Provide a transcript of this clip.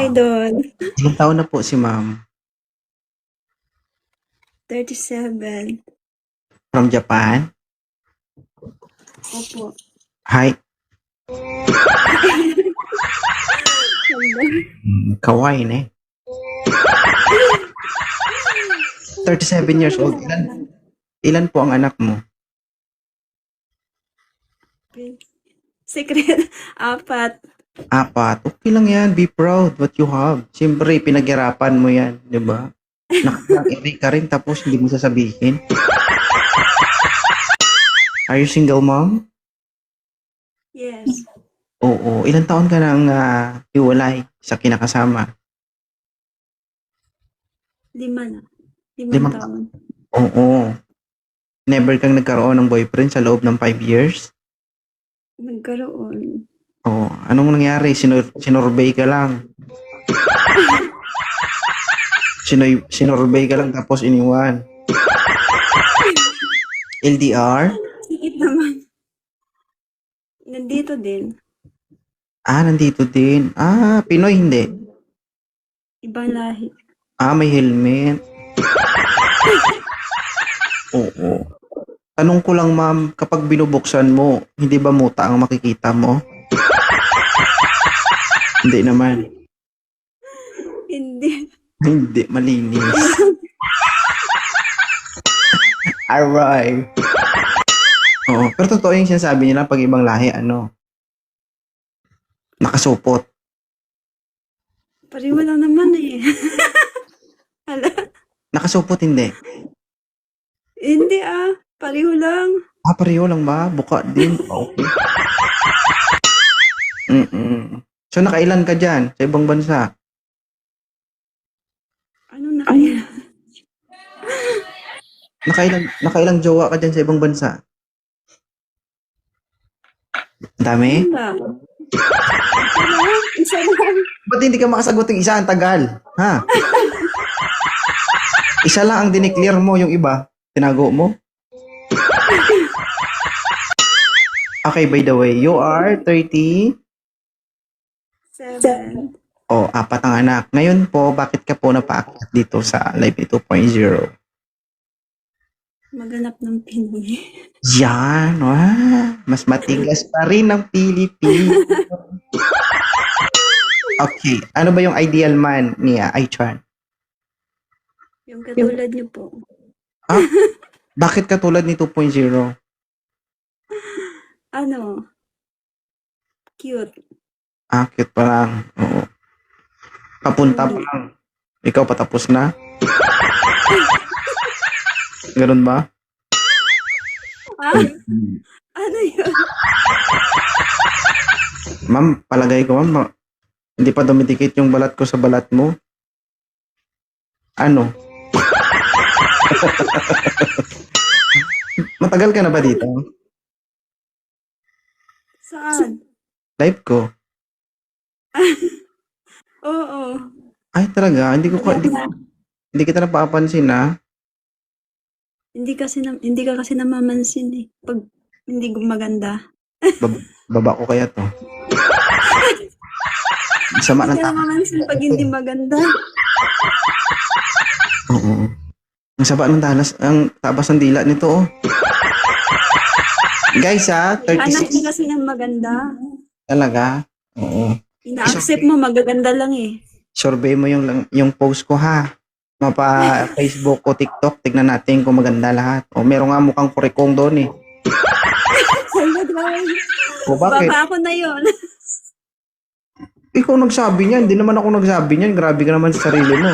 Idol. Ilang taon na po si ma'am? 37. From Japan? Opo. Hi. Kawaii ne. 37 years old. Ilan po ang anak mo? Secret. 4. 4. Okay lang yan. Be proud what you have. Siyempre, pinaghirapan mo yan. Di ba? Nakaka-iri ka rin tapos hindi mo sasabihin. Are you single mom? Yes. Oo. Ilang taon ka nang hiwalay sa kinakasama? 5 na. 5 Limang taon. Oo. Never kang nagkaroon ng boyfriend sa loob ng 5 years? Nagkaroon. Oo. Anong nangyari? Sinurbay ka lang. Sinurbay ka lang tapos iniwan. LDR? Sikit naman. Nandito din. Nandito din. Pinoy hindi. Ibang lahi. May helmet. Oo. Tanong ko lang ma'am, kapag binubuksan mo, hindi ba muta ang makikita mo? Hindi naman. Hindi. Hindi, malinis. Aray. Oo, pero totoo yung sinasabi nila pag ibang lahi, nakasupot. Pareho lang naman eh. Hala. Nakasupot hindi. Hindi pareho lang. Pareho lang ba? Buka din. Okay. So, nakailan ka dyan sa ibang bansa? Ano na kaya? Nakailang jowa ka dyan sa ibang bansa? Dami? Wala. Isa lang. Ba't hindi ka makasagot ng isa? Ang tagal. Ha? Isa lang ang dineclare mo, yung iba, tinago mo? Okay, by the way, you are 30? 7. 4 ang anak. Ngayon po, bakit ka po napaakyat dito sa Live 2.0? Maganap ng Pinoy. Yan, mas matigas pa rin ng Pilipino. Okay, ano ba yung ideal man niya, Aichan? Yung katulad niyo po. Bakit katulad ni 2.0? Cute. Cute pa lang. Oo. Papunta pa lang. Ikaw patapos na? Ganun ba? Ano yun? Ma'am, palagay ko ma'am, hindi pa dumidikit yung balat ko sa balat mo. Ano? Matagal ka na ba dito? Saan? Live ko. Oo. Ay talaga, hindi kita napapansin na. Hindi ka kasi namamansin eh. Pag hindi maganda. Baba ko kaya to. Sama Hindi ng ka namamansin pag hindi maganda. Oo. Ang saba ng talas, ang tabas ng dila nito oh. Guys Hanap 36 mo kasi ng maganda. talaga. Oo. Ina-accept mo, magaganda lang eh. Survey mo yung post ko ha. Mapa Facebook o TikTok, tignan natin kung maganda lahat. O meron nga mukhang kurikong doon eh. O bakit? Baba ako na yun. Ikaw nagsabi niyan, hindi naman ako nagsabi niyan. Grabe ka naman sa sarili mo.